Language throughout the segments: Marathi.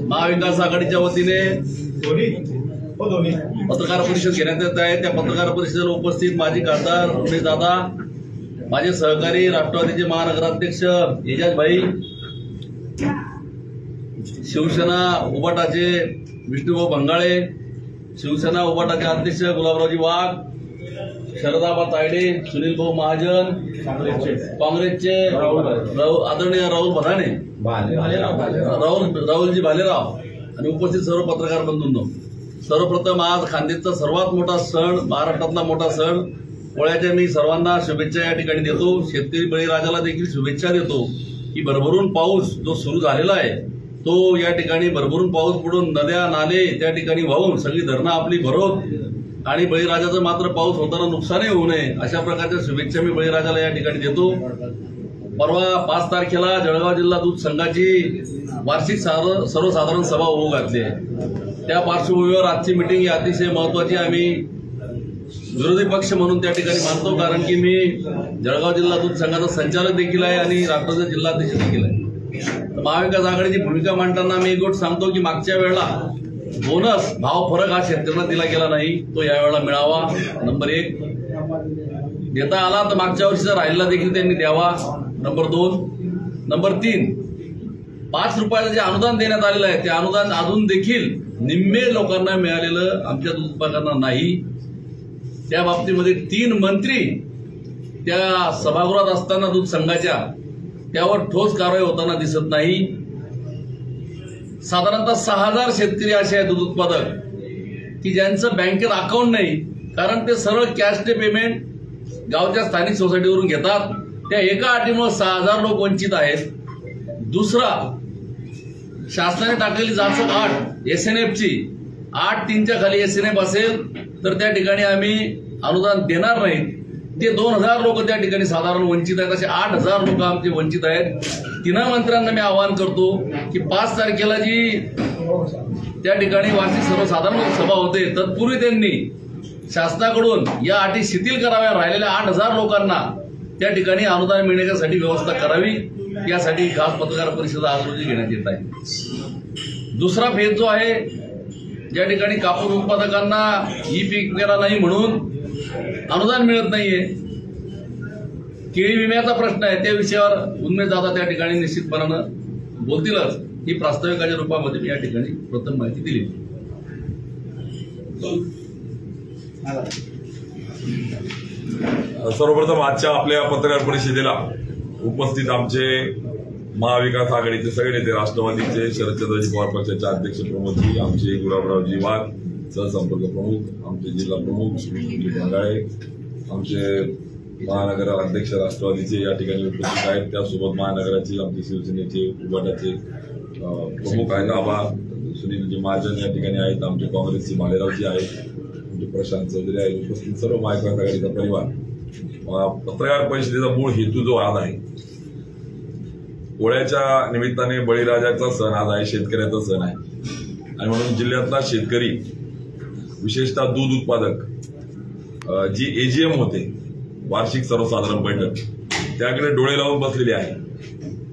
महाविकास आघाडीच्या वतीने पत्रकार परिषद घेण्यात येत आहे। त्या पत्रकार परिषदेला उपस्थित माजी खासदार उमेश दादा, माझे सहकारी राष्ट्रवादीचे महानगराध्यक्ष एजाज भाई, शिवसेना उबाटाचे विष्णुभाऊ भंगाळे, शिवसेना उबाटाचे अध्यक्ष गुलाबरावजी वाघ, शरदाबा तायडे, सुनील भाऊ महाजन, काँग्रेसचे आदरणीय राहुल भराणे, राहुलजी भालेराव आणि उपस्थित सर्व पत्रकार बंधूंनो, सर्वप्रथम आज खान्देशचा सर्वात मोठा सण, महाराष्ट्रातला मोठा सण पोळ्याच्या मी सर्वांना शुभेच्छा या ठिकाणी देतो। शेतकरी बळीराजाला देखील शुभेच्छा देतो की भरभरून पाऊस जो सुरू झालेला आहे तो या ठिकाणी भरभरून पाऊस पडून नद्या नाले त्या ठिकाणी वाहून सगळी धरणं आपली भरवत आणि बळीराजाचं मात्र पाऊस होताना नुकसानही होऊ नये अशा प्रकारच्या शुभेच्छा मी बळीराजाला या ठिकाणी देतो। परवा 5 तारखेला जळगाव जिल्हा दूध संघाची वार्षिक सर्वसाधारण सभा होऊ घातली आहे। त्या पार्श्वभूमीवर आजची मीटिंग ही अतिशय महत्वाची आम्ही विरोधी पक्ष म्हणून त्या ठिकाणी मानतो, कारण की मी जळगाव जिल्हा दूध संघाचा संचालक देखील आहे आणि राष्ट्रवादी जिल्हाध्यक्ष देखील आहे। महाविकास आघाडीची भूमिका मांडताना मी एक गोष्ट सांगतो की मागच्या वेळेला बोनस भाव फरक हा शेतकऱ्यांना दिला गेला नाही, तो यावेळेला मिळावा। नंबर 1 देता आला तर मागच्या वर्षीचा राहिलेला देखील त्यांनी द्यावा। नंबर 2 नंबर 3 5 रुपयाचं जे अनुदान देण्यात आलेलं आहे ते अनुदान अजून देखील निम्मे लोकांना मिळालेलं आमच्या दूध उत्पादकांना नाही। त्या बाबतीमध्ये 3 मंत्री त्या सभागृहात असताना दूध संघाच्या त्यावर ठोस कारवाई होताना दिसत नाही। साधारणतः 6000 शेतकरी असे आहेत दूध उत्पादक की ज्यांचं बँकेत अकाउंट नाही, कारण ते सरळ कॅश डे पेमेंट गावच्या स्थानिक सोसायटीवरून घेतात। त्या एका अटीमुळे 6000 लोक वंचित आहेत। दुसरा, शासनाने टाकलेली 408 SNFची 8(3)च्या खाली SNF असेल तर त्या ठिकाणी आम्ही अनुदान देणार नाहीत। ते 2000 लोक त्या ठिकाणी साधारण वंचित आहेत, असे 8000 लोक आमचे वंचित आहेत। 3 मंत्र्यांना मी आवाहन करतो की 5 तारखेला जी त्या ठिकाणी वार्षिक सर्वसाधारण सभा होते तत्पूर्वी त्यांनी शासनाकडून या अटी शिथिल कराव्या, राहिलेल्या 8000 लोकांना त्या ठिकाणी अनुदान मिळण्यासाठी व्यवस्था करावी, यासाठी खास पत्रकार परिषद आज रोजी घेण्यात येत आहे। दुसरा फेज जो आहे, ज्या ठिकाणी कापूस उत्पादकांना ई पीक विमा नाही म्हणून अनुदान मिळत नाहीये, केळी विम्याचा प्रश्न आहे, त्या विषयावर उमेश दादा त्या ठिकाणी निश्चितपणानं बोलतीलच। ही प्रास्ताविकाच्या रूपामध्ये मी या ठिकाणी प्रथम माहिती दिली। सर्वप्रथम आजच्या आपल्या पत्रकार परिषदेला उपस्थित आमचे महाविकास आघाडीचे सगळे नेते, राष्ट्रवादीचे शरदचंद्रजी पवार पक्षाचे अध्यक्ष प्रमुखजी, आमचे गुलाबरावजी वाघ सहसंपर्क प्रमुख, आमचे जिल्हा प्रमुख श्री भंगाळे, आमचे महानगर अध्यक्ष राष्ट्रवादीचे या ठिकाणी उपस्थित आहेत। त्यासोबत महानगराचे आमचे शिवसेनेचे उबाटाचे प्रमुख आहेत आबा सुनीलजी महाजन या ठिकाणी आहेत, आमचे काँग्रेसचे भालेरावजी आहेत, आमचे प्रशांत चौधरी आहेत, उपस्थित सर्व महाविकास आघाडीचा परिवार। पत्रकार परिषदेचा मूळ हेतू जो आज आहे, पोळ्याच्या निमित्ताने बळीराजाचा सण आज आहे, शेतकऱ्याचा सण आहे आणि म्हणून जिल्ह्यातला शेतकरी विशेषतः दूध उत्पादक जी AGM होते वार्षिक सर्वसाधारण बैठक, त्याकडे डोळे लावून बसलेले आहे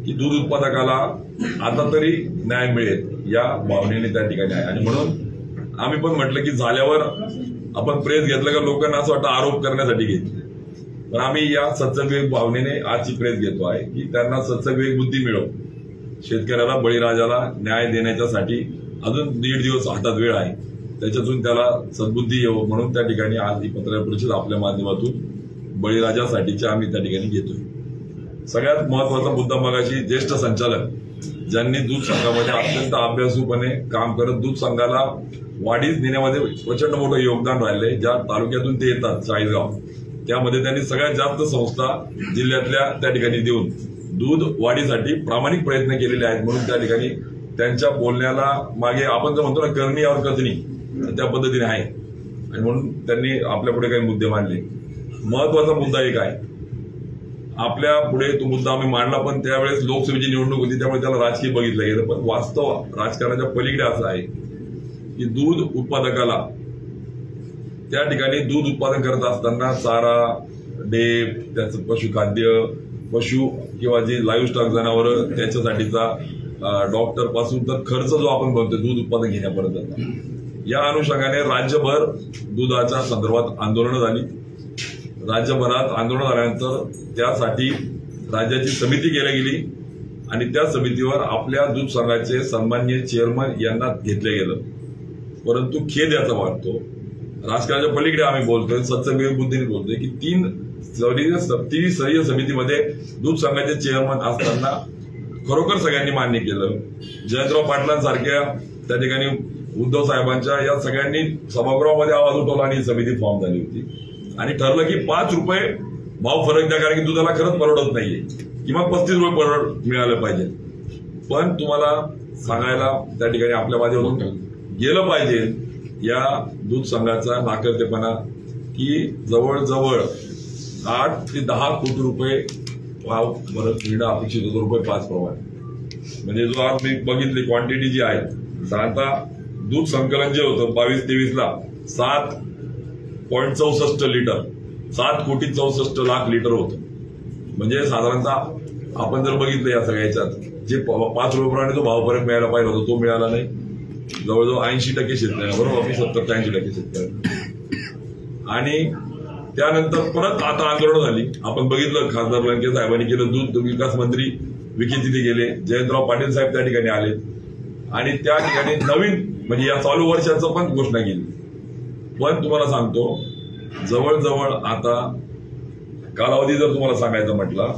की दूध उत्पादकाला आता तरी न्याय मिळेल या भावनेने त्या ठिकाणी आहे। आणि म्हणून आम्ही पण म्हटलं की झाल्यावर आपण प्रेस घेतलं का लोकांना असं वाटतं आरोप करण्यासाठी घेतली, पण आम्ही या सत्सविवेक भावनेने आजची प्रेस घेतो आहे की त्यांना सत्सविवेक बुद्धी मिळव, शेतकऱ्याला बळीराजाला न्याय देण्याच्यासाठी अजून 1.5 दिवस हातात वेळ आहे, त्याच्यातून त्याला सद्बुद्धी येवो म्हणून त्या ठिकाणी आज ही पत्रकार परिषद आपल्या माध्यमातून बळीराजासाठीची आम्ही त्या ठिकाणी घेतोय। सगळ्यात महत्वाचा मुद्दा मगाशी ज्येष्ठ संचालक ज्यांनी दूध संघामध्ये अत्यंत अभ्यासूपणे काम करत दूध संघाला वाढीस नेण्यामध्ये प्रचंड मोठं योगदान राहिलंय। ज्या तालुक्यातून ते येतात चाळीसगाव, त्यामध्ये त्यांनी सगळ्यात जास्त संस्था जिल्ह्यातल्या त्या ठिकाणी देऊन दूध वाढीसाठी प्रामाणिक प्रयत्न केलेले आहेत, म्हणून त्या ठिकाणी त्यांच्या बोलण्याला मागे आपण जर म्हणतो ना करणी और कथनी, त्या पद्धतीने आहे आणि म्हणून त्यांनी आपल्या पुढे काही मुद्दे मांडले। महत्वाचा मुद्दा एक आहे, आपल्या पुढे तो मुद्दा आम्ही मांडला, पण त्यावेळेस लोकसभेची निवडणूक होती त्यामुळे त्याला राजकीय बघितलं गेलं, पण वास्तव राजकारणाच्या पलीकडे असं आहे की दूध उत्पादकाला त्या ठिकाणी दूध उत्पादन करत असताना चारा, डेप, त्याचं पशुखाद्य, पशु किंवा जे लाईव्ह स्टॉक जनावर त्याच्यासाठीचा डॉक्टर पासून तर खर्च जो आपण म्हणतो दूध उत्पादन घेण्यापर्यंत, या अनुषंगाने राज्यभर दुधाच्या संदर्भात आंदोलनं झाली. राज्यभरात आंदोलन झाल्यानंतर त्यासाठी राज्याची समिती केली गेली आणि त्या समितीवर आपल्या दूध संघाचे सन्माननीय चेअरमन यांना घेतलं गेलं. परंतु खेद याचा वाटतो, राजकारणाच्या पलीकडे आम्ही बोलतोय, सत्संग बुद्धीने बोलतोय की तीन स्तरीय समितीमध्ये दूध संघाचे चेअरमन असताना खरोखर सगळ्यांनी मान्य केलं. जयंतराव पाटलांसारख्या त्या ठिकाणी उद्धव साहेबांच्या या सगळ्यांनी सभागृहामध्ये आवाज उठवला आणि ही समिती फॉर्म झाली होती आणि ठरलं की 5 रुपये भाव फरक द्या, कारण की दुधाला खरंच परवडत नाहीये, किंवा 35 रुपये मिळालं पाहिजे. पण तुम्हाला सांगायला त्या ठिकाणी आपल्या माध्यमातून गेलं पाहिजे या दूध संघाचा नाकर्तेपणा की जवळजवळ 8 ते 10 कोटी रुपये भाव फरक मिळणं अपेक्षित होतं ₹5 प्रमाणे. म्हणजे जो आज मी बघितली क्वांटिटी जी आहे, साधारणतः दूध संकलन जे होतं 22-23ला 7.64 लिटर, 7,64,00,000 लिटर होतं. म्हणजे साधारणतः आपण जर बघितलं या सगळ्याच्यात जे 5 रुपयाप्रमाणे जो भाव फरक मिळायला पाहिजे होता तो मिळाला नाही. जवळजवळ 80% शेतकरी, बरोबर, 70-80% शेतकरी. आणि त्यानंतर परत आता आंदोलन झाली. आपण बघितलं खासदार लंके साहेबांनी केलं, दूध विकास मंत्री विखे तिथे गेले, जयंतराव पाटील साहेब त्या ठिकाणी आले आणि त्या ठिकाणी नवीन म्हणजे या चालू वर्षाचं पण घोषणा केली. पण तुम्हाला सांगतो, जवळजवळ आता कालावधी जर तुम्हाला सांगायचं म्हटलं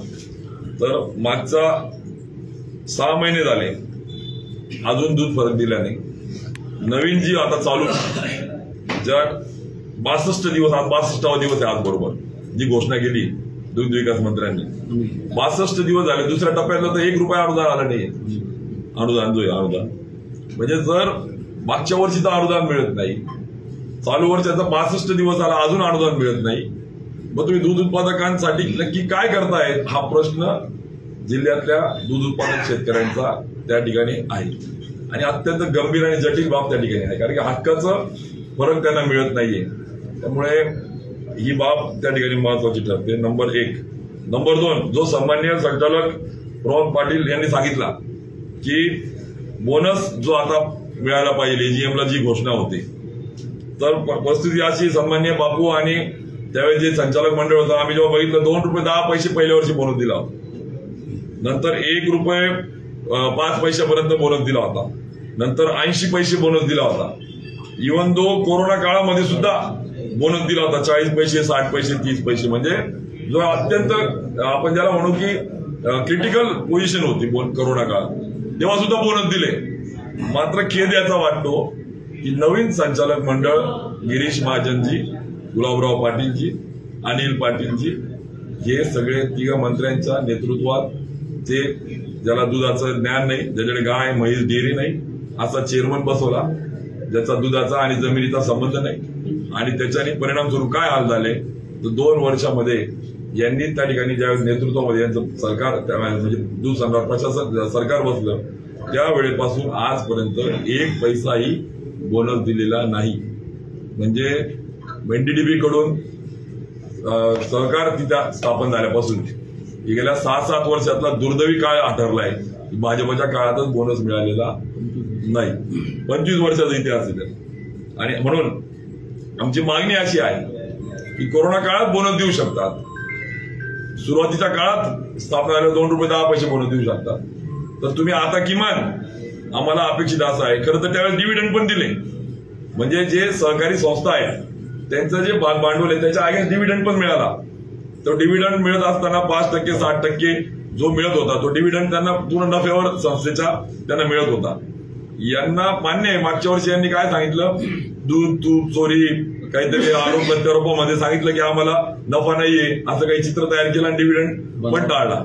तर मागचा 6 महिने झाले अजून दूध फरक दिला नाही. नवीन जी आता चालू ज्या 62 दिवस, आज 62वा दिवस आहे आज बरोबर, जी घोषणा केली दूध विकास मंत्र्यांनी, 62 दिवस झाले. दुसऱ्या टप्प्यातलं तर ₹1 अनुदान आलं नाहीये. अनुदान म्हणजे जर मागच्या वर्षीचं अनुदान मिळत नाही, चालू वर्षाचा 62 दिवस आला अजून अनुदान मिळत नाही, मग तुम्ही दूध उत्पादकांसाठी नक्की काय करताय हा प्रश्न जिल्ह्यातल्या दूध उत्पादक शेतकऱ्यांचा त्या ठिकाणी आहे. आणि अत्यंत गंभीर आणि जटिल बाब त्या ठिकाणी आहे, कारण की हक्काचं फरक त्यांना मिळत नाहीये. त्यामुळे ही बाब त्या ठिकाणी महत्वाची ठरते. नंबर 1. नंबर 2, जो सन्माननीय संचालक प्रमोद पाटील यांनी सांगितला की बोनस जो आता मिळायला पाहिजे, एजीएमला जी घोषणा होती, तर परिस्थिती अशी, सन्माननीय बापू आणि त्यावेळी जे संचालक मंडळ होतं, आम्ही जेव्हा बघितलं ₹2.10 पहिल्या वर्षी बोनस दिला होता, नंतर ₹1.05 पर्यंत बोनस दिला होता, नंतर 80 पैसे बोनस दिला होता. इव्हन दो कोरोना काळामध्ये सुद्धा बोनस दिला होता, 40 पैसे, 60 पैसे, 30 पैसे. म्हणजे जो अत्यंत आपण ज्याला म्हणू की क्रिटिकल पोझिशन होती कोरोना काळात, तेव्हा सुद्धा बोनस दिले. मात्र खेद याचा वाटतो की नवीन संचालक मंडळ गिरीश महाजनजी, गुलाबराव पाटीलजी, अनिल पाटीलजी, हे सगळे 3 मंत्र्यांच्या नेतृत्वात, ते ज्याला दुधाचं ज्ञान नाही, ज्याच्याकडे गाय म्हैस डेअरी नाही, असा चेअरमन बसवला, ज्याचा दुधाचा आणि जमिनीचा संबंध नाही. आणि त्याच्याने परिणाम स्वरूप काय हाल झाले तर 2 वर्षामध्ये यांनी त्या ठिकाणी ज्यावेळेस नेतृत्वामध्ये यांचं सरकार, म्हणजे दूध संघात प्रशासन सरकार बसलं, त्यावेळेपासून आजपर्यंत 1 पैसाही बोनस दिलेला नाही. म्हणजे एनडीडीबी कडून सरकार तिथं स्थापन झाल्यापासून गेल्या 6-7 वर्षातला दुर्दैवी काळ आठरलाय. भाजपच्या काळातच बोनस मिळालेला नाही. 25 वर्षाचा इतिहास आहे. आणि म्हणून आमची मागणी अशी आहे की कोरोना काळात बोनस देऊ शकतात, सुरुवातीच्या काळात स्थापन झाल्यावर ₹2.10 बोनस देऊ शकतात, तर तुम्ही आता किमान आम्हाला अपेक्षित असं आहे. खरं तर त्यावेळेस डिव्हिडंड पण दिले, म्हणजे जे सहकारी संस्था आहेत त्यांचं जे भांडवल आहे त्याच्या अगेन्स्ट डिव्हिडंड पण मिळाला. तो डिव्हिडंड मिळत असताना 5%, 60% जो मिळत होता तो डिव्हिडंड त्यांना पूर्ण नफ्यावर संस्थेच्या त्यांना मिळत होता. यांना मान्य आहे, मागच्या वर्षी यांनी काय सांगितलं, दूध तूप चोरी काहीतरी आरोप प्रत्यारोपामध्ये सांगितलं की आम्हाला नफा नाहीये, असं काही चित्र तयार केलं आणि डिव्हिडंड पण टाळला,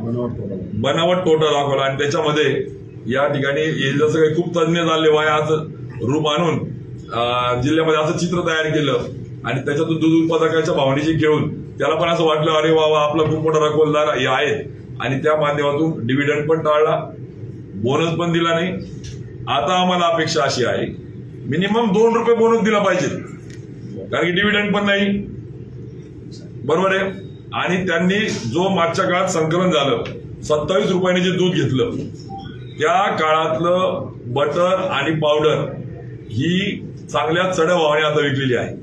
बनावट तोटा दाखवला. आणि त्याच्यामध्ये या ठिकाणी जसं काही खूप तज्ज्ञ झाले वाया असं रूप आणून जिल्ह्यामध्ये असं चित्र तयार केलं आणि त्याच्यातून दूध उत्पादकाच्या भावनेशी घेऊन त्याला पण असं वाटलं अरे वा आपला खूप मोठा रखवलदार हे आहेत, आणि त्या माध्यमातून डिव्हिडंड पण टाळला, बोनस पण दिला नाही. आता आम्हाला अपेक्षा अशी आहे मिनिमम ₹2 बोनस दिला पाहिजे, कारण की डिव्हिडंड पण नाही, बरोबर आहे. आणि त्यांनी जो मागच्या काळात संकलन झालं 27 रुपयाने जे दूध घेतलं त्या काळातलं बटर आणि पावडर ही चांगल्या चढ्या भावाने आता विकलेली आहे.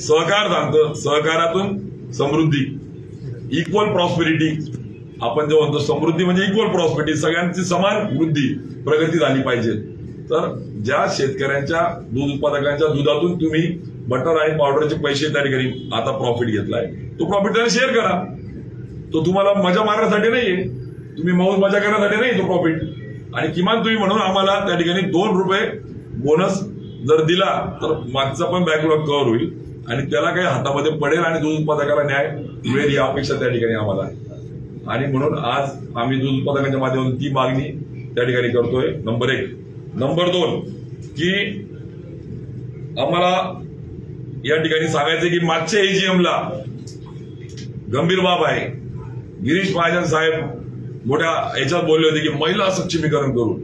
सहकार सांगतं, सहकारातून समृद्धी, इक्वल प्रॉस्पेरिटी. आपण जे म्हणतो समृद्धी म्हणजे इक्वल प्रॉस्पेरिटी, सगळ्यांची समान वृद्धी प्रगती झाली पाहिजे. तर ज्या शेतकऱ्यांच्या दूध उत्पादकांच्या दुधातून तुम्ही बटर आणि पावडरचे पैसे त्या ठिकाणी आता प्रॉफिट घेतलाय, तो प्रॉफिट त्याला शेअर करा. तो तुम्हाला मजा मारण्यासाठी नाहीये, तुम्ही मौज मजा करण्यासाठी नाही तो प्रॉफिट. आणि किमान तुम्ही म्हणून आम्हाला त्या ठिकाणी 2 रुपये बोनस जर दिला तर मागचा पण बॅकलॉग कव्हर होईल आणि त्याला काही हातामध्ये पडेल आणि दूध उत्पादकाला न्याय मिळेल ही अपेक्षा त्या ठिकाणी आम्हाला आहे. आणि म्हणून आज आम्ही दूध उत्पादकांच्या माध्यमातून ती मागणी त्या ठिकाणी करतोय. नंबर 1. नंबर 2 की आम्हाला या ठिकाणी सांगायचं की मागच्या एजीएमला गंभीर बाब आहे. गिरीश महाजन साहेब मोठ्या याच्यात बोलले होते की महिला सक्षमीकरण करू.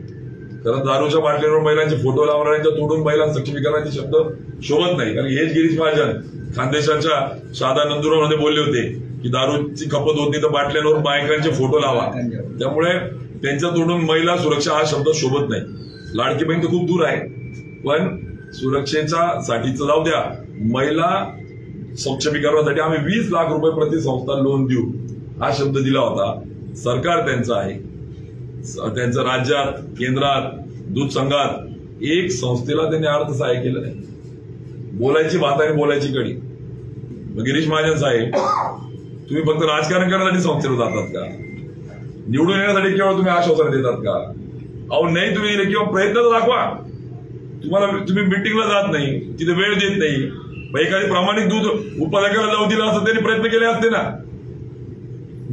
कारण दारूच्या बाटलीवर महिलांचे फोटो लावणाऱ्यांच्या तोडून महिला सक्षमीकरणाचे शब्द शोभत नाही. कारण हेच गिरीश महाजन खानदेशाच्या शादा नंदुरबारमध्ये बोलले होते की दारूची खपत होती तर बाटल्यांवर बायकांचे फोटो लावा. त्यामुळे त्यांच्या तोडून महिला सुरक्षा हा शब्द शोभत नाही. लाडकी बहीण तर खूप दूर आहे, पण सुरक्षेच्या साठीचं जाऊ द्या. महिला सक्षमीकरणासाठी आम्ही 20 लाख रुपये प्रति संस्था लोन देऊ हा शब्द दिला होता. सरकार त्यांचं आहे, त्यांचं राज्यात केंद्रात दूध संघात एक संस्थेला त्यांनी अर्थसहाय्य केलं नाही. बोलायची भात आणि बोलायची कडी. गिरीश महाजन साहेब, तुम्ही फक्त राजकारण करण्यासाठी संस्थेला जातात का? निवडून येण्यासाठी केवळ तुम्ही आश्वासन देतात का? अहो नाही, तुम्ही दिले किंवा प्रयत्न तर दाखवा. तुम्ही मिटिंगला जात नाही, तिथे वेळ देत नाही. एखादी प्रामाणिक दूध उत्पादकाला जाऊ दिला असं त्यांनी प्रयत्न केले असते ना.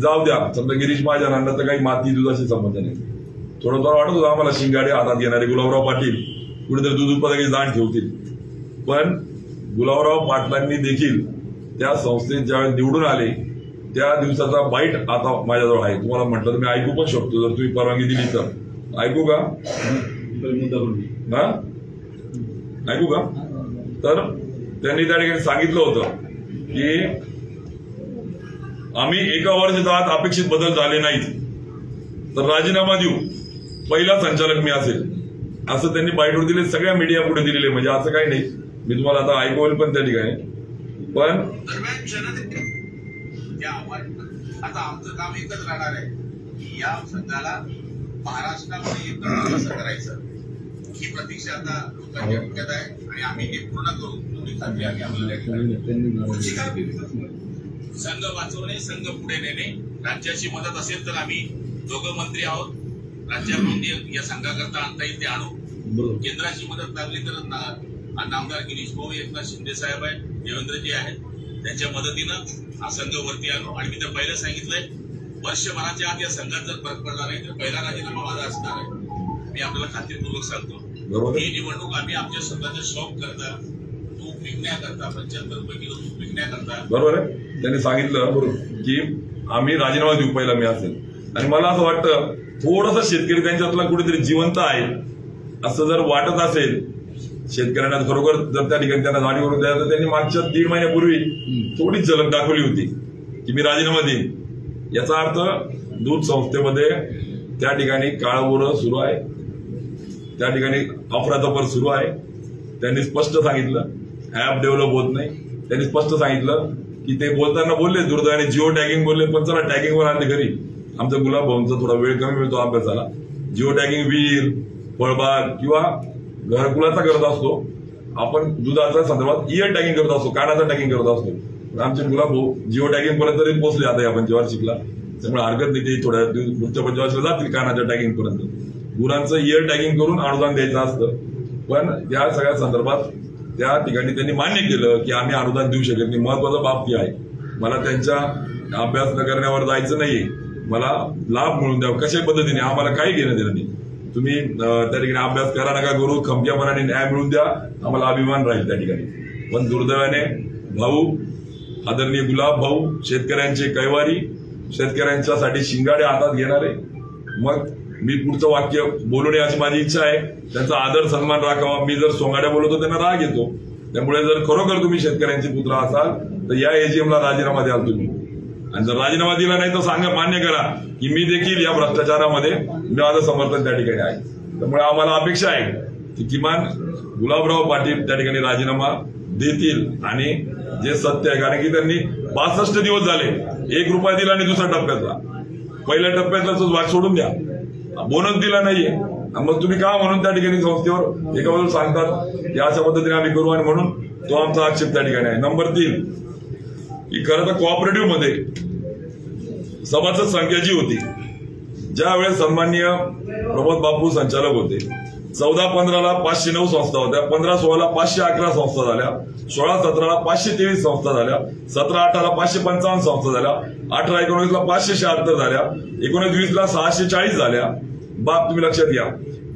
जाऊ द्या, समजा गिरीश महाजनांना तर काही माती दुधाशी संबंध नाही. थोडं वाटत होतं आम्हाला शिंगाडे हातात घेणारे गुलाबराव पाटील कुठेतरी दूध उत्पादकाची जाण ठेवतील. पण गुलाबराव पाटलांनी देखील त्या संस्थेत ज्यावेळेस निवडून आले त्या दिवसाचा बाईट आता माझ्याजवळ आहे. तुम्हाला म्हटलं तर मी ऐकू पण शकतो जर तुम्ही परवानगी दिली तर. ऐकू का? ऐकू का? तर त्यांनी त्या ठिकाणी सांगितलं होतं की आम्ही एका वर्षात अपेक्षित बदल झाले नाहीत तर राजीनामा देऊ, पहिला संचालक मी असेल, असं त्यांनी बाईटवर दिले. सगळ्या मीडिया पुढे दिलेले, म्हणजे असं काही नाही. मी तुम्हाला आता ऐकवल पण त्या ठिकाणी. पण आता आमचं काम एकच राहणार आहे की या संघाला महाराष्ट्रामध्ये एकत्र कसं करायचं ही प्रतीक्षा आता लोकांच्या डोक्यात आहे आणि आम्ही हे पूर्ण करू. तुम्ही खात्री आहे आम्हाला संघ वाचवणे, संघ पुढे नेणे. राज्याची मदत असेल तर आम्ही दोघं मंत्री आहोत, राज्याकडून या संघाकरता आणता येईल ते आणू. केंद्राची मदत लागली तर नामदार गिरीश भाऊ, एकनाथ शिंदे साहेब आहेत, देवेंद्रजी आहेत, त्यांच्या मदतीनं हा संघ वरती आणू. आणि मी तर पहिलं सांगितलंय, वर्षभराच्या आत या संघात जर फरक पडला नाही तर पहिला राजीनामा माझा असणार आहे. मी आपल्याला खात्रीपूर्वक सांगतो. ही निवडणूक आम्ही आमच्या संघाचा शॉप करता, तूप विकण्याकरता, 75 रुपये किलो तूप विकण्याकरता. बरोबर आहे. त्यांनी सांगितलं की आम्ही राजीनामा देऊ पहिला मी असेल. आणि मला असं वाटतं थोडासा शेतकरी त्यांच्यातला कुठेतरी जिवंत आहे असं जर वाटत असेल शेतकऱ्यांना, खरोखर जर त्या ठिकाणी त्यांना जाणीव करून द्यायचं, त्यांनी मागच्या 1.5 महिन्यापूर्वी थोडीच झलक दाखवली होती की मी राजीनामा देईन. याचा अर्थ दूध संस्थेमध्ये त्या ठिकाणी काळभोर सुरू आहे, त्या ठिकाणी अफरातफर सुरू आहे. त्यांनी स्पष्ट सांगितलं ऍप डेव्हलप होत नाही. त्यांनी स्पष्ट सांगितलं की ते बोलताना बोलले दुर्दैवाने जिओ टॅगिंग बोलले, पण चला टॅगिंगवर आणले घरी. आमचा गुलाब भाऊंचा थोडा वेळ कमी मिळतो अभ्यासाला. जिओ टॅगिंग विहीर, फळबाग किंवा घरकुलाचा करत असतो आपण, दुधाच्या संदर्भात इयर टॅगिंग करत असतो, कानाचा टॅगिंग करत असतो. आमचे गुलाब भाऊ जिओ टॅगिंग पर्यंत तरी पोहोचले आता या पंचवार्षिकला. त्यामुळे हरकत नाही, ते थोड्या पुढच्या पंचवार्षिकला जातील कानाच्या टॅगिंग पर्यंत. गुरांचं इयर टॅगिंग करून अनुदान द्यायचं असतं. पण या सगळ्या संदर्भात त्या ठिकाणी त्यांनी मान्य केलं की आम्ही अनुदान देऊ शकत नाही. महत्वाचा बाब ती आहे. मला त्यांच्या अभ्यास न करण्यावर जायचं नाहीये, मला लाभ मिळून द्यावा कशा पद्धतीने, आम्हाला काही घेणं देणं नाही. तुम्ही त्या ठिकाणी अभ्यास करा नका करू, खमक्यापणाने न्याय मिळून द्या, आम्हाला अभिमान राहील त्या ठिकाणी. पण दुर्दैवाने भाऊ, आदरणीय गुलाब भाऊ, शेतकऱ्यांचे कैवारी, शेतकऱ्यांच्यासाठी शिंगाडे हातात घेणारे. मग मी पुढचं वाक्य बोलू नये अशी माझी इच्छा आहे. त्यांचा आदर सन्मान राखावा. मी जर सोंगाड्या बोलतो त्यांना राग येतो. त्यामुळे जर खरोखर तुम्ही शेतकऱ्यांचे पुत्र असाल तर या एजीएमला राजीनामा द्याल तुम्ही. आणि जर राजीनामा दिला नाही तर सांगा, मान्य करा की मी देखील या भ्रष्टाचारामध्ये माझं समर्थन त्या ठिकाणी आहे. त्यामुळे आम्हाला अपेक्षा आहे की किमान गुलाबराव पाटील त्या ठिकाणी राजीनामा देतील. आणि जे सत्य आहे, कारण की त्यांनी 62 दिवस झाले, 1 रुपया दिला आणि दुसऱ्या टप्प्यातला, पहिल्या टप्प्यातला तो वाट सोडून द्या, बोनस दिला नाहीये. मग तुम्ही का म्हणून त्या ठिकाणी संस्थेवर एका बाजूला सांगतात की अशा पद्धतीने आम्ही करू, आणि म्हणून तो आमचा आक्षेप त्या ठिकाणी आहे. नंबर 3 की खरं तर कोऑपरेटिव्ह मध्ये सभासद संख्या जी होती, ज्या वेळेस सन्माननीय प्रमोद बापू संचालक होते, 14-15ला 509 संस्था होत्या, 15-16ला 511 संस्था झाल्या, 16-17ला 523 संस्था झाल्या, 17-18ला 555 संस्था झाल्या, 18-19ला 576 झाल्या, 19-20ला 640 झाल्या. बाब तुम्ही लक्षात घ्या,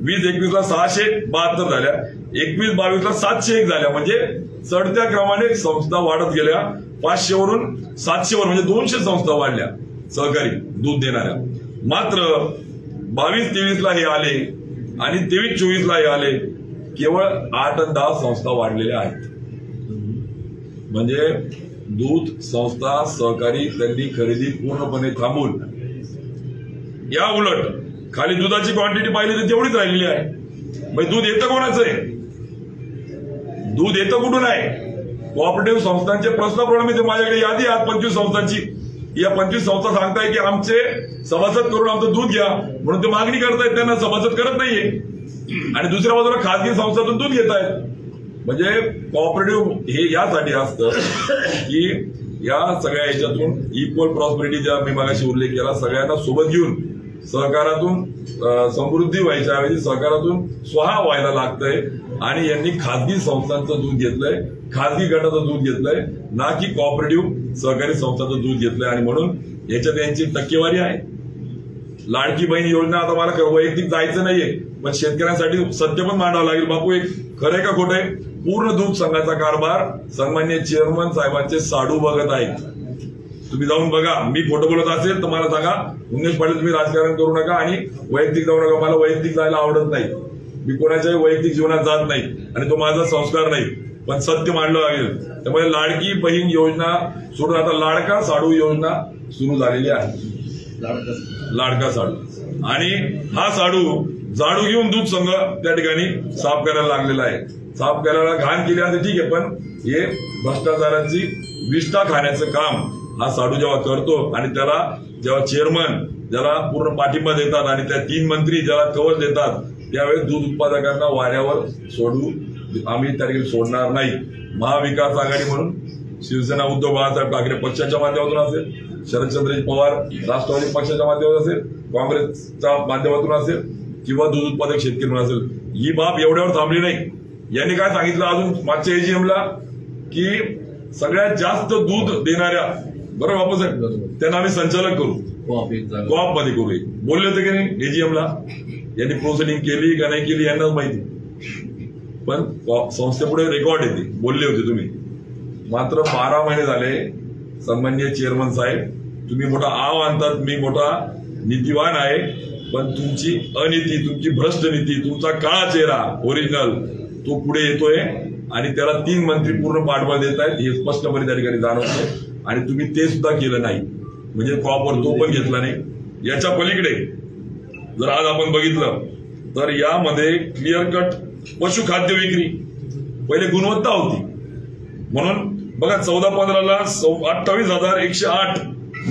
20-21ला 672 झाल्या, 21-22ला 701 झाल्या. म्हणजे चढत्या क्रमाने संस्था वाढत गेल्या. 500 वरून 700 वर म्हणजे 200 संस्था वाढल्या सहकारी दूध देणाऱ्या. मात्र 22-23ला हे आले आणि 23-24ला हे आले, केवळ 8 आणि 10 संस्था वाढलेल्या आहेत. म्हणजे दूध संस्था सहकारी त्यांनी खरेदी पूर्णपणे थांबवून, या उलट खाली दुधाची क्वांटिटी पाहिली तर तेवढीच राहिलेली आहे. म्हणजे दूध येतं कोणाचं आहे? दूध येतं कुठून आहे? कोऑपरेटिव्ह संस्थांचे पर्सनल प्रॉब्लेम येते. माझ्याकडे यादी आहे 25 संस्थांची. या 25 संस्था सांगताय की आमचे सभासद करून आमचं दूध घ्या, म्हणून ते मागणी करतायत, त्यांना सभासद करत नाहीये. आणि दुसऱ्या बाजूला खासगी संस्थांतून दूध घेत आहेत. म्हणजे कोऑपरेटिव्ह हे यासाठी असतं की या सगळ्या याच्यातून इक्वल प्रॉस्पेरिटी, ज्या मी मगाशी उल्लेख केला, सगळ्यांना सोबत घेऊन सहकारातून समृद्धी व्हायच्या ऐवजी सहकारातून स्वहा व्हायला लागतंय. आणि यांनी खासगी संस्थांचं दूध घेतलंय, खासगी गटाचं दूध घेतलंय, ना की कोऑपरेटिव्ह सहकारी संस्थांचं दूध घेतलंय. आणि म्हणून याच्यात यांची टक्केवारी आहे. लाडकी बहीण योजना, आता मला वैयक्तिक जायचं नाहीये, पण शेतकऱ्यांसाठी सत्य पण मांडावं लागेल. बापू, एक खरं आहे का खोटं आहे? पूर्ण दूध संघाचा कारभार सन्मान्य चेअरमन साहेबांचे साडू बघत आहेत. तुम्ही जाऊन बघा. मी खोटं बोलत असेल तर मला सांगा. उन्मेष पाटील, तुम्ही राजकारण करू नका आणि वैयक्तिक जाऊ नका. मला वैयक्तिक जायला आवडत नाही. मी कोणाच्याही वैयक्तिक जीवनात जात नाही आणि तो माझा संस्कार नाही. पण सत्य मांडलं लागेल. त्यामुळे लाडकी बहीण योजना सोडून आता लाडका साडू योजना सुरू झालेली आहे. लाडका साडू, आणि हा साडू झाडू घेऊन दूध संघ त्या ठिकाणी साफ करायला लागलेला आहे. साफ करायला घाण केली असं ठीक आहे, पण हे भ्रष्टाचाराची विष्ठा खाण्याचं काम हा साडू जेव्हा करतो आणि त्याला जेव्हा चेअरमन ज्याला पूर्ण पाठिंबा देतात आणि त्या 3 मंत्री ज्याला कवर देतात, त्यावेळेस दूध उत्पादकांना वाऱ्यावर सोडू आम्ही त्या ठिकाणी सोडणार नाही. महाविकास आघाडी म्हणून शिवसेना उद्धव बाळासाहेब ठाकरे पक्षाच्या माध्यमातून असेल, शरदचंद्रजी पवार राष्ट्रवादी पक्षाच्या माध्यमातून असेल, काँग्रेसच्या माध्यमातून असेल किंवा दूध उत्पादक शेतकरी म्हणून असेल, ही बाब एवढ्यावर थांबली नाही. यांनी काय सांगितलं अजून मागच्या एजीएमला की सगळ्यात जास्त दूध देणाऱ्या, बरोबर बापूसाहेब, त्यांना आम्ही संचालक करू, कॉप मध्ये करू. बोलले होते की नाही एजीएमला? यांनी प्रोसिडिंग केली का नाही केली यांनाच माहिती, पण संस्थेपुढे रेकॉर्ड येते, बोलले होते तुम्ही. मात्र 12 महिने झाले. सन्माननीय चेअरमन साहेब, तुम्ही मोठा आव आणतात, मी मोठा नीतिवान आहे, पण तुमची अनीती, तुमची भ्रष्ट नीती, तुमचा काळा चेहरा ओरिजिनल तो पुढे येतोय आणि त्याला 3 मंत्री पूर्ण पाठबळ देत आहेत, हे स्पष्टपणे त्या ठिकाणी जाणवतंय. आणि तुम्ही ते सुद्धा केलं नाही, म्हणजे कॉपवर तो पण घेतला नाही. याच्या पलीकडे जर आज आपण बघितलं तर यामध्ये क्लिअर कट पशुखाद्य विक्री पहिले गुणवत्ता होती, म्हणून बघा 14-15ला 28,108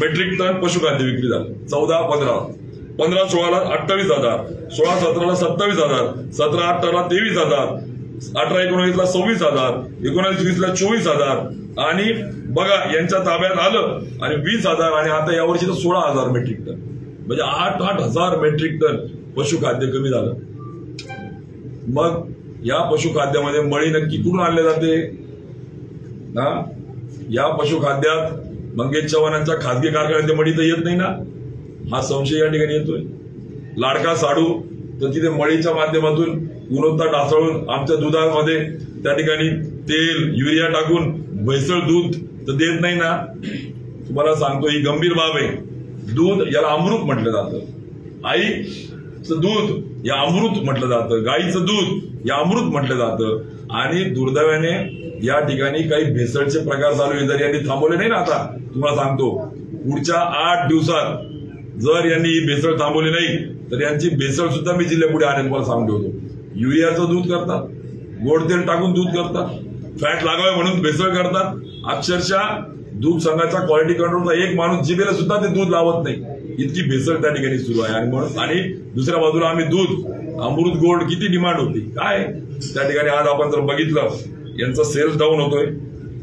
मेट्रिक टन पशुखाद्य विक्री झाली. 14-15, 15-16ला 28,000, 16-17ला 27,000, 17-18ला 23,000, 18-19ला 26,000, 19-20ला 24,000 आणि बघा यांच्या ताब्यात आलं आणि 20,000 आणि आता यावर्षी तर 16,000 मेट्रिक टन, म्हणजे 8,000 मेट्रिक टन पशुखाद्य कमी झालं. मग या पशुखाद्यामध्ये मळी नक्की कुठून आणले जाते ना? या पशुखाद्यात मंगेश चव्हाणांच्या खासगी कारखान्यात मळी तर येत नाही ना, हा संशय या ठिकाणी येतोय. लाडका साडू तर तिथे मळीच्या माध्यमातून गुणवत्ता ढासळून आमच्या दुधामध्ये त्या ठिकाणी तेल युरिया टाकून भेसळ दूध तर देत नाही ना. तुम्हाला सांगतो ही गंभीर बाब आहे. दूध याला अमृत म्हटलं जातं, आईचं दूध या अमृत म्हटलं जातं, गाईचं दूध या अमृत म्हटलं जातं. आणि दुर्दैवाने या ठिकाणी काही भेसळचे प्रकार चालू आहे, जर यांनी थांबवले नाही ना, आता तुम्हाला सांगतो पुढच्या 8 दिवसात जर यांनी ही भेसळ थांबवली नाही तर यांची भेसळ सुद्धा मी जिल्ह्यापुढे आणेल, मला सांगून ठेवतो. युरियाचं दूध करतात, गोड तेल टाकून दूध करतात, फॅट लागावे म्हणून भेसळ करतात. अक्षरशः दूध संघाचा क्वालिटी कंट्रोलचा एक माणूस जिभेला सुद्धा ते दूध लावत नाही, इतकी भेसळ त्या ठिकाणी सुरू आहे. आणि म्हणून आणि दुसऱ्या बाजूला आम्ही दूध अमृत गोल्ड किती डिमांड होती काय त्या ठिकाणी. आज आपण जर बघितलं यांचा सेल्स डाऊन होतोय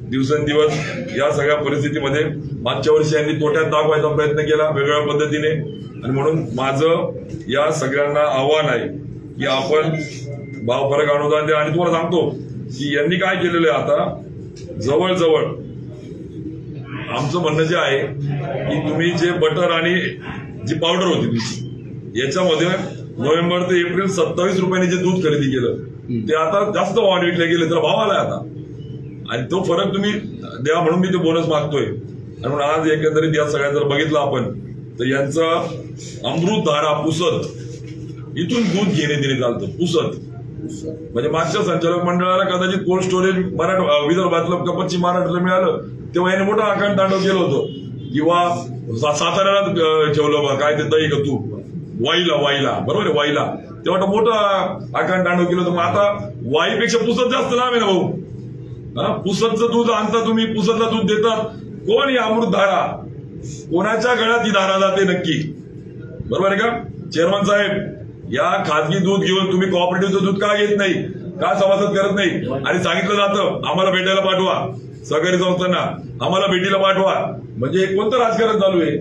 दिवसेंदिवस. या सगळ्या परिस्थितीमध्ये मागच्या वर्षी यांनी तोट्यात दाखवायचा प्रयत्न केला वेगवेगळ्या पद्धतीने. आणि म्हणून माझं या सगळ्यांना आव्हान आहे की आपण भाव फरक अनुदान द्या. आणि तुम्हाला सांगतो की यांनी काय केलेलं आहे, आता जवळजवळ आमचं म्हणणं जे आहे की तुम्ही जे बटर आणि जी पावडर होती तुमची याच्यामध्ये नोव्हेंबर ते एप्रिल 27 रुपयांनी जे दूध खरेदी केलं ते आता जास्त भावाने विकले गेले, तर भाव आलाय आता. आणि तो फरक तुम्ही द्या म्हणून मी ते बोनस मागतोय. आणि म्हणून आज एकंदरीत या सगळ्या जर बघितलं आपण तर यांचं अमृतधारा पुसद इथून दूध घेणे देणे चालतं. पुसद म्हणजे मागच्या संचालक मंडळाला कदाचित कोल्ड स्टोरेज विदर्भातलं कपची महाराष्ट्राला मिळालं तेव्हा याने मोठं आकांड तांडव केलं होतं. किंवा साताऱ्याला ठेवलं काय ते दही का तूप वाईला बरोबर आहे, वाईला तेव्हा मोठं आकांड तांडव केलं होतं. मग आता वाईपेक्षा पुसद जास्त लांब आहे ना भाऊ. पुसदचं दूध आणता तुम्ही, पुसदला दूध देतात कोण? ही अमृतधारा कोणाच्या गळ्यात ही धारा जाते नक्की, बरोबर आहे का चेअरमन साहेब? या खाजगी दूध घेऊन तुम्ही कोऑपरेटिव्हचं दूध का घेत नाही, का सभासद करत नाही? आणि सांगितलं जातं आम्हाला भेटायला पाठवा, सहकारी संस्थांना आम्हाला भेटीला पाठवा. म्हणजे कोणतं राजकारण चालू आहे?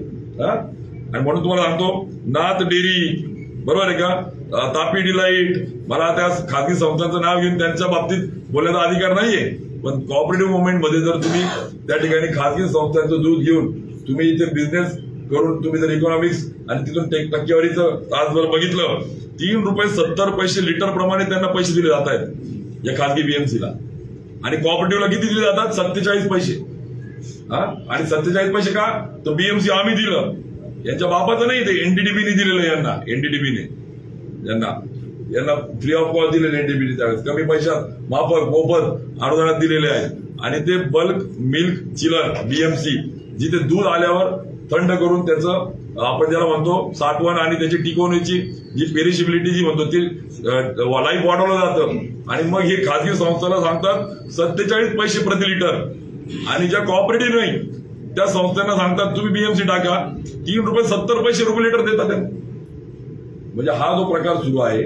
आणि म्हणून तुम्हाला सांगतो नाथ डेअरी बरोबर आहे का, तापी डिलाईट, मला त्या खाजगी संस्थांचं नाव घेऊन त्यांच्या बाबतीत बोलण्याचा अधिकार नाहीये. पण कोऑपरेटिव्ह मुवमेंट मध्ये जर तुम्ही त्या ठिकाणी खाजगी संस्थांचं दूध घेऊन तुम्ही इथे बिझनेस करून तुम्ही जर इकॉनॉमिक्स आणि तिथून टक्केवारीचं आज जर बघितलं 3 रुपये 70 पैसे लिटर प्रमाणे त्यांना पैसे दिले जात आहेत या खाजगी बीएमसीला. आणि कोऑपरेटिव्हला किती दिले जातात? 47 पैसे. आणि 47 पैसे का? तर बीएमसी आम्ही दिलं, यांच्या बापाचं नाही, ते एनडीडीबीने दिलेलं यांना. एनडीडीबीने यांना फ्री ऑफ कॉस्ट दिलेले एनडीडीबीने त्यावेळेस कमी पैशात माफक मोफत अनुदानात दिलेले आहे. आणि ते बल्क मिल्क चिलर बीएमसी जिथे दूध आल्यावर थंड करून त्याचं आपण ज्याला म्हणतो साठवण आणि त्याची टिकवण्याची जी पेरिशिबिलिटी जी म्हणतो ती लाईफ वाढवलं जातं. आणि मग हे खाजगी संस्थांना सांगतात 47 पैसे प्रति लिटर. आणि ज्या कोऑपरेटिव्ह नाही त्या संस्थांना सांगतात तुम्ही बीएमसी टाका, 3 रुपये 70 पैसे रुपये लिटर देतात. म्हणजे हा जो प्रकार सुरू आहे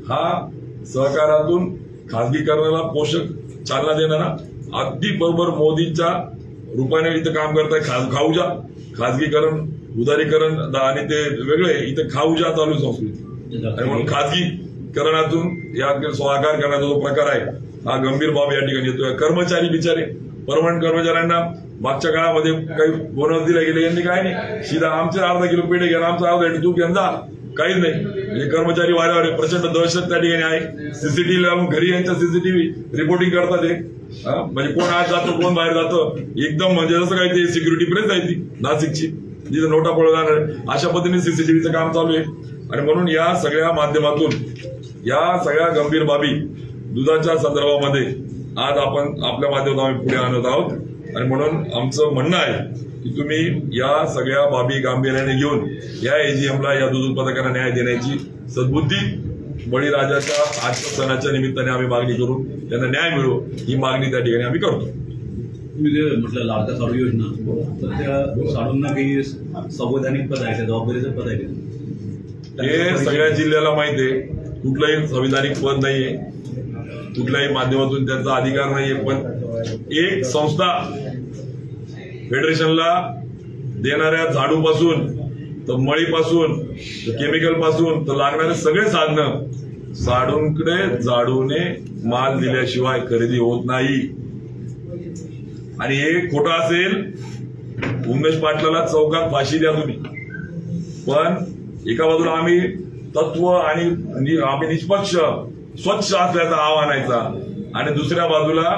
हा सहकारातून खाजगीकरणाला पोषक चालना देणारा अगदी बरोबर मोदींच्या रूपाने इथं काम करत आहे. खाऊजा खाजगीकरण, उदारीकरण आणि ते वेगळे, इथं खाऊजा चालू संस्कृती. आणि म्हणून खाजगीकरणातून या सहकार करण्याचा जो प्रकार आहे हा गंभीर बाब या ठिकाणी येतोय. कर्मचारी बिचारे परमनंट कर्मचाऱ्यांना मागच्या काळामध्ये काही बोनस दिले गेले, यांनी काय नाही, सीधा आमचे अर्धा किलो पेढे घ्या, आमचा अर्धा तूप घ्या जा, काहीच नाही. म्हणजे कर्मचारी वाऱ्यावर प्रचंड दहशत त्या ठिकाणी आहे. सीसीटीव्ही लावून घरी यांच्या सीसीटीव्ही रिपोर्टिंग करतात हे. म्हणजे कोण आज जातो कोण बाहेर जातं एकदम, म्हणजे जसं काही ते सिक्युरिटी प्रेस आहे ती नाशिकची जिथे नोटा पडला जाणार अशा पद्धतीने सीसीटीव्हीचं काम चालू आहे. आणि म्हणून या सगळ्या माध्यमातून या सगळ्या गंभीर बाबी दुधाच्या संदर्भामध्ये आज आपण आपल्या माध्यमातून आम्ही पुढे आणत आहोत. आणि म्हणून आमचं म्हणणं आहे की तुम्ही या सगळ्या बाबी गांभीर्याने घेऊन या एजीएमला या दूध उत्पादकांना न्याय देण्याची सद्बुद्धी बळीराजाच्या आजच्या सणाच्या निमित्ताने आम्ही मागणी करू, त्यांना न्याय मिळो ही मागणी त्या ठिकाणी आम्ही करतो. तुम्ही जे म्हटलं लाडक्या साडू योजना, तर त्या साडूंना काही संवैधानिक पद आहे, जबाबदारीचं पद आहे का? हे सगळ्या जिल्ह्याला माहिती आहे. कुठलंही संविधानिक पद नाहीये, कुठल्याही माध्यमातून त्यांचा अधिकार नाहीये. पण एक संस्था फेडरेशनला देणाऱ्या झाडूपासून तर मळीपासून तर केमिकल पासून तर लागणारे सगळे साधनं साडूंकडे झाडूने माल दिल्याशिवाय खरेदी होत नाही. आणि हे खोटं असेल, उमेश पाटलाला चौकात फाशी द्या तुम्ही. पण एका बाजूला आम्ही तत्व आणि आम्ही निष्पक्ष स्वच्छ असल्याचा आव्हान आणायचा, आणि दुसऱ्या बाजूला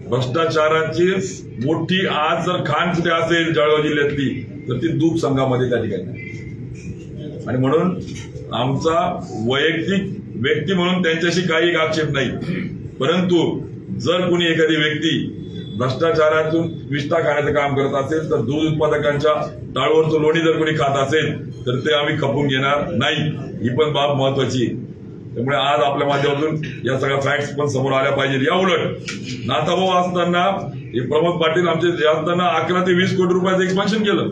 भ्रष्टाचाराची मोठी आज जर खाण कुठे असेल जळगाव जिल्ह्यातली तर ती दूध संघामध्ये त्या ठिकाणी. आणि म्हणून आमचा वैयक्तिक व्यक्ती म्हणून त्यांच्याशी काही आक्षेप नाही, परंतु जर कोणी एखादी व्यक्ती भ्रष्टाचारातून विष्ठा खाण्याचं काम करत असेल तर दूध उत्पादकांच्या टाळवरचं लोणी जर कोणी खात असेल तर ते आम्ही खपून घेणार नाही, ही पण बाब महत्वाची आहे. त्यामुळे आज आपल्या माध्यमातून या सगळ्या फॅक्ट्स पण समोर आल्या पाहिजेत. या उलट नाथाभाऊ असताना हे प्रमोद पाटील आमचे असताना 11 ते 20 कोटी रुपयाचं एक्सपान्शन केलं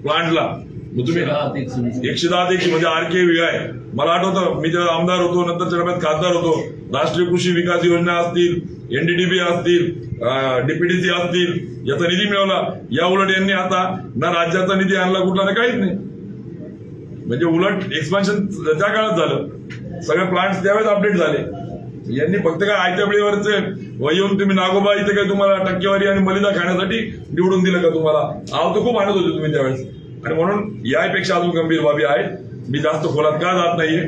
प्लांटला. मग तुम्ही 110 म्हणजे RKVI मला आठवतं, मी जेव्हा आमदार होतो नंतरच्या टप्प्यात खासदार होतो, राष्ट्रीय कृषी विकास योजना असतील, NDDB असतील, DPDC असतील, याचा निधी मिळवला. या उलट यांनी आता ना राज्याचा निधी आणला कुठला ना काहीच नाही. म्हणजे उलट एक्सपान्शन त्या काळात झालं, सगळे प्लांट्स त्यावेळेस अपडेट झाले. यांनी फक्त काय आयत्या वेळेवरचे येऊन तुम्ही नागोबा इथे काय तुम्हाला टक्केवारी आणि मलिदा खाण्यासाठी निवडून दिलं का तुम्हाला? आव तर खूप आणत होते तुम्ही त्यावेळेस. आणि म्हणून यापेक्षा अजून गंभीर बाबी आहेत. मी जास्त खोलात का जात नाहीये,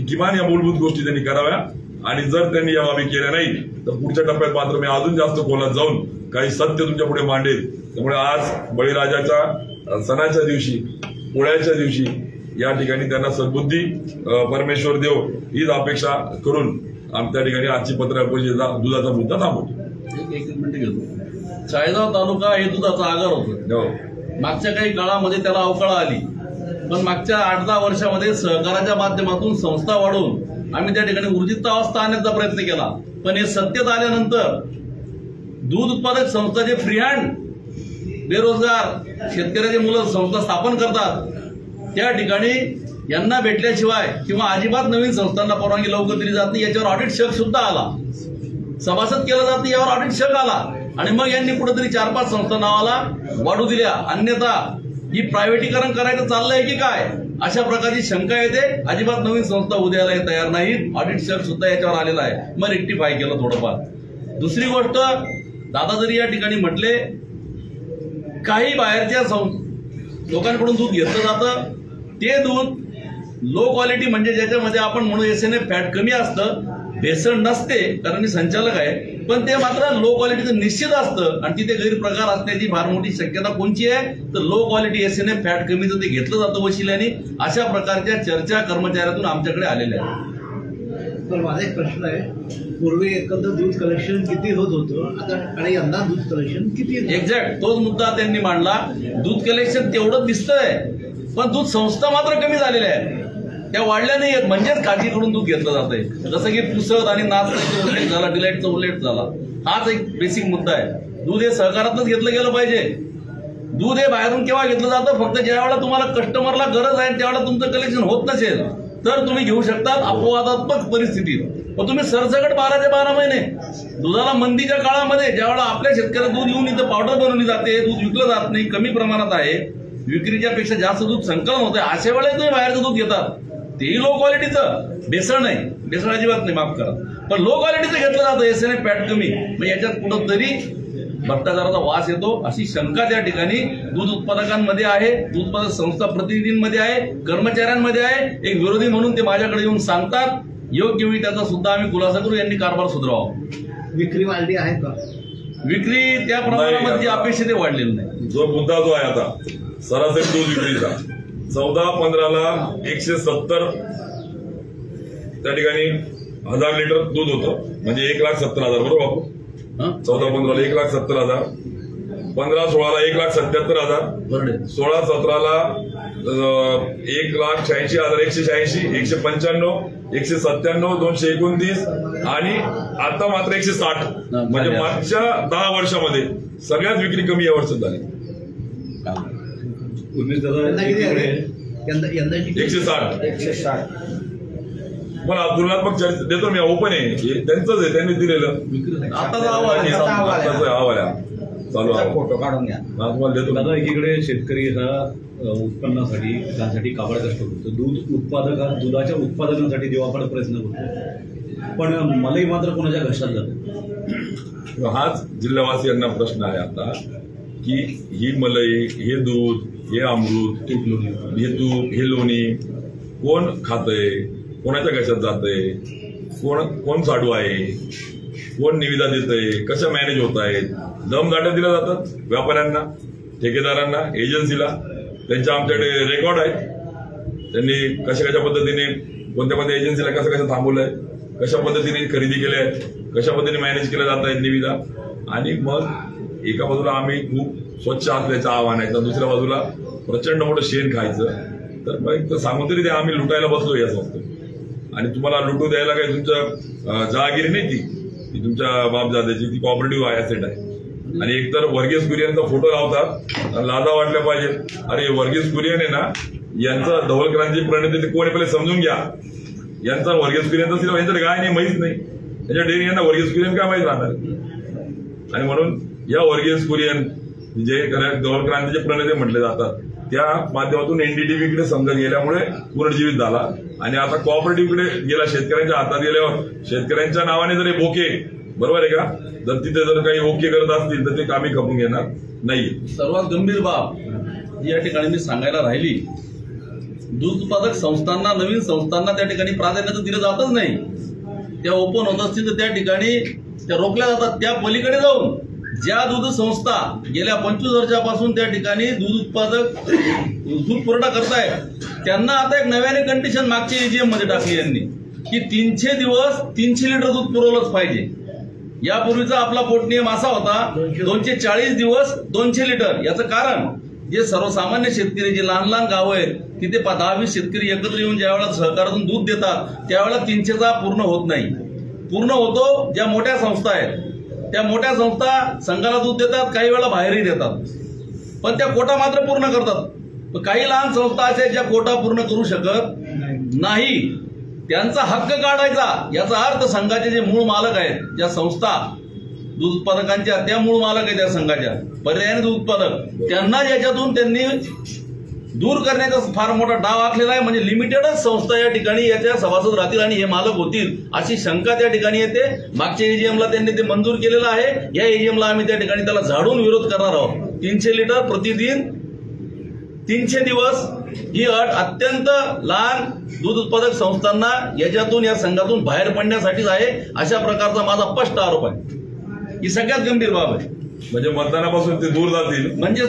किमान या मूलभूत गोष्टी त्यांनी कराव्या. आणि जर त्यांनी या बाबी केल्या नाही तर पुढच्या टप्प्यात मात्र मी अजून जास्त खोलात जाऊन काही सत्य तुमच्या पुढे मांडेल. त्यामुळे आज बळीराजाच्या सणाच्या दिवशी, पोळ्याच्या दिवशी या ठिकाणी त्यांना सद्बुद्धी परमेश्वर देव हीच अपेक्षा करून त्या ठिकाणी आजची पत्रकार परिषदेचा दुधाचा मुद्दा थांबवतो. एक मिनिट घेतो. चाळीसगाव तालुका हे दुधाचा आगार होतो. मागच्या काही काळामध्ये त्याला अवकाळा आली, पण मागच्या 8-10 वर्षामध्ये सहकाराच्या माध्यमातून संस्था वाढवून आम्ही त्या ठिकाणी ऊर्जित अवस्था आणण्याचा प्रयत्न केला. पण हे सत्तेत आल्यानंतर दूध उत्पादक संस्था जे फ्री हँड बेरोजगार शेतकऱ्याचे मुलं संस्था स्थापन करतात, त्या ठिकाणी यांना भेटल्याशिवाय किंवा अजिबात नवीन संस्थांना परवानगी लवकर दिली जात नाही. याच्यावर ऑडिट शक सुद्धा आला, सभासद केला जात नाही, यावर ऑडिट शक आला. आणि मग यांनी कुठेतरी 4-5 संस्था नावाला वाढू दिल्या. अन्यथा ही प्रायव्हेटीकरण करायचं चाललंय की काय, अशा प्रकारची शंका येते. अजिबात नवीन संस्था उद्याला तयार नाहीत. ऑडिट शक सुद्धा याच्यावर आलेला आहे. मग रेक्टिफाय केलं थोडंफार. दुसरी गोष्ट, दादा जरी या ठिकाणी म्हटले, काही बाहेरच्या लोकांकडून दूध घेतलं जातं, ते दूध लो क्वालिटी म्हणजे ज्याच्यामध्ये आपण म्हणू SNF फॅट कमी असतं, भेसळ नसते कारण मी संचालक आहे, पण ते मात्र लो क्वालिटीचं निश्चित असतं आणि तिथे गैरप्रकार असण्याची फार मोठी शक्यता कोणची आहे तर लो क्वालिटी SNF फॅट कमीचं ते घेतलं जातं वशिल्याने. अशा प्रकारच्या चर्चा कर्मचाऱ्यातून आमच्याकडे आलेल्या आहेत. तर माझा एक प्रश्न आहे, पूर्वी एकंदर दूध कलेक्शन किती होत होतं आता आणि यंदा दूध कलेक्शन किती? एक्झॅक्ट तोच मुद्दा त्यांनी मांडला. दूध कलेक्शन तेवढं दिसतंय, पण दूध संस्था मात्र कमी झालेल्या आहेत, त्या वाढल्या नाही आहेत. म्हणजेच खाजगीकडून दूध घेतलं जात आहे. जसं की पुसद आणि नाचचा उल्लेख झाला, डिलाईटचा उल्लेख झाला, हाच एक बेसिक मुद्दा आहे. दूध हे सहकारातच घेतलं गेलं पाहिजे. दूध हे बाहेरून केव्हा घेतलं जातं, फक्त ज्या वेळेला तुम्हाला कस्टमरला गरज आहे त्यावेळेला तुमचं कलेक्शन होत नसेल तर तुम्ही घेऊ शकतात अपवादात्मक परिस्थितीत. पण तुम्ही सरसकट 12 ते 12 महिने दुधाला मंदीच्या काळामध्ये ज्यावेळेला आपल्या शेतकऱ्याला दूध येऊन इथं पावडर बनवली जाते, दूध विकलं जात नाही, कमी प्रमाणात आहे, विक्रीच्या पेक्षा जास्त दूध संकलन होतंय, अशा वेळेला तुम्ही बाहेरचं दूध घेतात. तेही लो क्वालिटीचं, भेसळ नाही, भेसळ अजिबात नाही, माफ करा, पण लो क्वालिटीचं घेतलं जातं, SNF फॅट कमी. मग याच्यात कुठंतरी भ्रष्टाचाराचा वास येतो अशी शंका त्या ठिकाणी दूध उत्पादकांमध्ये आहे, दूध उत्पादक संस्था प्रतिनिधींमध्ये आहे, कर्मचाऱ्यांमध्ये आहे. एक विरोधी म्हणून ते माझ्याकडे येऊन सांगतात. योग्य वेळी त्याचा सुद्धा आम्ही खुलासा करू, यांनी कारभार सुधारावा. विक्री वाढली आहे का? विक्री त्या प्रमाणामध्ये अपेक्षित वाढलेली नाही. जो मुद्दा जो आहे आता सरासरी दूध विक्रीचा 14-15ला 170 त्या ठिकाणी 1000 लिटर दूध होतं, म्हणजे 1,70,000 बरोबर बापू. 14-15ला 1,70,000, 15-16ला 1,77,000, 16-17ला 1,86,000, 186, 195, 197, 229 आणि आता मात्र 160. म्हणजे मागच्या 10 वर्षामध्ये सगळ्यात विक्री कमी या वर्षात झाली. 160. मला तुलनात्मक चर्चा देतो मी, ओपन आहे, त्यांचंच आहे, त्यांनी दिलेलं. आताचा अहवाल चालू फोटो काढून घ्या. देतो. दादा, एकीकडे शेतकरी हा उत्पन्नासाठी त्यासाठी काबाड कष्ट करतो. दूध उत्पादक दुधाच्या उत्पादनासाठी देवाकडे प्रयत्न करतो, पण मलई मात्र कोणाच्या घशात जाते. हाच जिल्हावासियांना प्रश्न आहे आता की ही मलई, हे दूध, हे अमृत, हे तूप, हे लोणी कोण खातंय, कोणाच्या घशात जातंय, कोण साडू आहे, कोण निविदा देतंय, कशा मॅनेज होत आहेत. दमदाट्या दिल्या जातात व्यापाऱ्यांना, ठेकेदारांना, एजन्सीला. त्यांच्या आमच्याकडे रेकॉर्ड आहेत. त्यांनी कशा पद्धतीने कोणत्या एजन्सीला कसं थांबवलंय, कशा पद्धतीने खरेदी केल्या आहेत, कशा पद्धतीने मॅनेज केल्या जात आहेत निविदा. आणि मग एका बाजूला आम्ही खूप स्वच्छ असल्याचं आव्हान आहे, तर दुसऱ्या बाजूला प्रचंड मोठं शेण खायचं. तर मग सांगून तरी ते आम्ही लुटायला बसलो या संस्थेत. आणि तुम्हाला लुटू द्यायला काही तुमच्या जहागिरी नाही, ती तुमच्या बापदादाची, ती कॉपरेटिव्ह ऍसेट आहे. आणि एकतर वर्गीस कुरियनचा फोटो लावतात आणि लाजा वाटल्या पाहिजे. अरे वर्गीस कुरियन आहे ना, यांचा धवल क्रांती प्रणेते ते कोणी पहिले समजून घ्या. यांचा वर्गीस कुरियनचा सिनेमा यांच्याकडे काय नाही माहीत नाही. त्याच्या डेअरी यांना वर्गीस कुरियन काय माहीत राहणार. आणि म्हणून या वर्गीस कुरियन जे धवल क्रांतीचे प्रणेते म्हटले जातात, त्या माध्यमातून एनडीटीव्हीकडे समजा गेल्यामुळे पुनर्जीवित झाला. आणि आता कोऑपरेटिव्हकडे गेला, शेतकऱ्यांच्या हातात गेल्यावर शेतकऱ्यांच्या नावाने जर हे बोके, बरोबर आहे का, जर तिथे जर काही ओके करत असतील तर ते आम्ही खपून घेणार नाही. सर्वात गंभीर बाब जी या ठिकाणी मी सांगायला राहिली, दूध उत्पादक संस्थांना, नवीन संस्थांना त्या ठिकाणी प्राधान्य तर दिलं जातच नाही. त्या ओपन होत असतील तर त्या ठिकाणी त्या रोखल्या जातात. त्या पलीकडे जाऊन ज्या दूध संस्था गेल्या 25 वर्षापासून त्या ठिकाणी दूध उत्पादक दूध पुरवठा करतायत, त्यांना आता एक नव्याने कंडिशन मागच्या एजीएम मध्ये टाकली यांनी, की 300 दिवस 300 लिटर दूध पुरवलंच पाहिजे. यापूर्वीचा आपला पोट नियम असा होता 240 दिवस 200 लिटर. याचं कारण जे सर्वसामान्य शेतकरी, जे लहान लहान गावं आहेत, तिथे 10-20 शेतकरी एकत्र येऊन ज्या वेळेला सहकारातून दूध देतात, त्यावेळेला 300चा पूर्ण होत नाही. पूर्ण होतो ज्या मोठ्या संस्था आहेत, त्या मोठ्या संस्था संघाला दूध देतात, काही वेळा बाहेरही देतात, पण त्या कोटा मात्र पूर्ण करतात. काही लहान संस्था अशा ज्या कोटा पूर्ण करू शकत नाही, त्यांचा हक्क काढायचा. याचा अर्थ संघाचे जे मूळ मालक आहेत, ज्या संस्था दूध उत्पादकांच्या, त्या मूळ मालक आहेत त्या संघाच्या, पर्यायाने दूध उत्पादक, त्यांना याच्यातून त्यांनी दूर करण्याचा फार मोठा डाव आखलेला आहे. म्हणजे लिमिटेडच संस्था या ठिकाणी याच्या सभासद राहतील आणि हे मालक होतील, अशी शंका त्या ठिकाणी येते. मागच्या एजीएमला त्यांनी ते मंजूर केलेलं आहे. या एजीएमला आम्ही त्या ठिकाणी त्याला झाडून विरोध करणार आहोत. 300 लिटर प्रतिदिन 300 दिवस ही अट अत्यंत लहान दूध उत्पादक संस्थांना याच्यातून, या संघातून बाहेर पडण्यासाठीच आहे, अशा प्रकारचा माझा स्पष्ट आरोप आहे. ही सगळ्यात गंभीर बाब आहे. म्हणजे मतदानापासून ते दूर जातील. म्हणजे